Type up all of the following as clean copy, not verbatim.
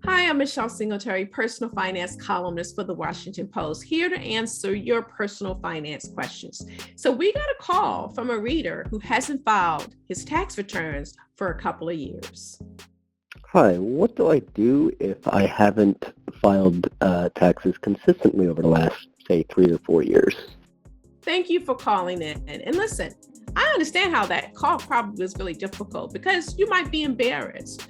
Hi, I'm Michelle Singletary, personal finance columnist for the Washington Post, here to answer your personal finance questions. So, we got a call from a reader who hasn't filed his tax returns for a couple of years. Hi, what do I do if I haven't filed taxes consistently over the last, say, 3 or 4 years? Thank you for calling in. And listen, I understand how that call probably was really difficult because you might be embarrassed.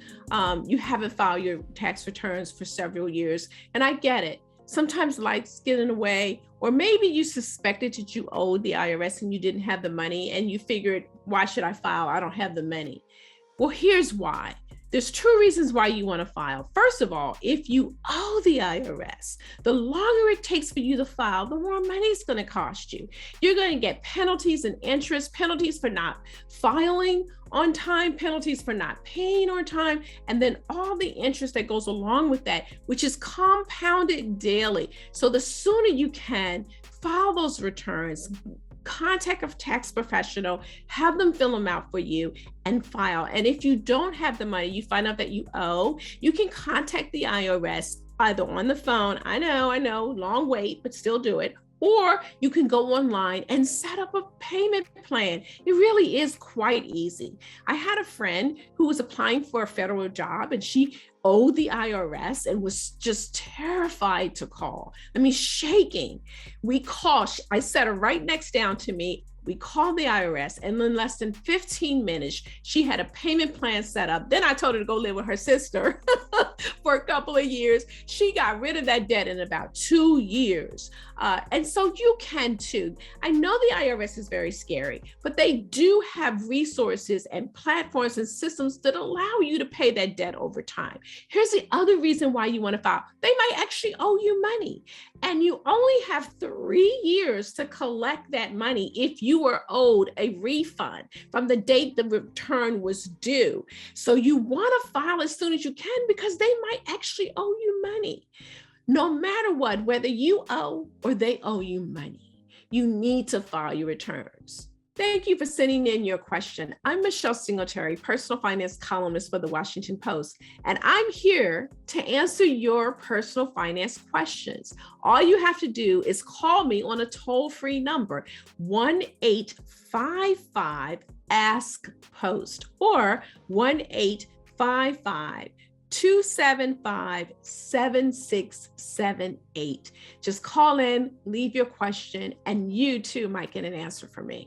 You haven't filed your tax returns for several years, and I get it. Sometimes lights get in the way, or maybe you suspected that you owed the IRS and you didn't have the money, and you figured, why should I file? I don't have the money. Well, here's why. There's two reasons why you want to file. First of all, if you owe the IRS, the longer it takes for you to file, the more money it's going to cost you. You're going to get penalties and interest, penalties for not filing on time, penalties for not paying on time, and then all the interest that goes along with that, which is compounded daily. So the sooner you can file those returns, contact a tax professional, have them fill them out for you and file. And if you don't have the money, you find out that you owe, you can contact the IRS either on the phone. I know, long wait, but still do it. Or you can go online and set up a payment plan. It really is quite easy. I had a friend who was applying for a federal job and she owed the IRS and was just terrified to call. I mean, shaking. I set her right next down to me. We called the IRS, and in less than 15 minutes, she had a payment plan set up. Then I told her to go live with her sister for a couple of years. She got rid of that debt in about 2 years. And so you can too. I know the IRS is very scary, but they do have resources and platforms and systems that allow you to pay that debt over time. Here's the other reason why you want to file. They might actually owe you money, and you only have 3 years to collect that money if you were owed a refund from the date the return was due. So you want to file as soon as you can because they might actually owe you money. No matter what, whether you owe or they owe you money, you need to file your returns. Thank you for sending in your question. I'm Michelle Singletary, personal finance columnist for the Washington Post, and I'm here to answer your personal finance questions. All you have to do is call me on a toll-free number, 1-855-ASK-POST or 1-855-275-7678. Just call in, leave your question, and you too might get an answer from me.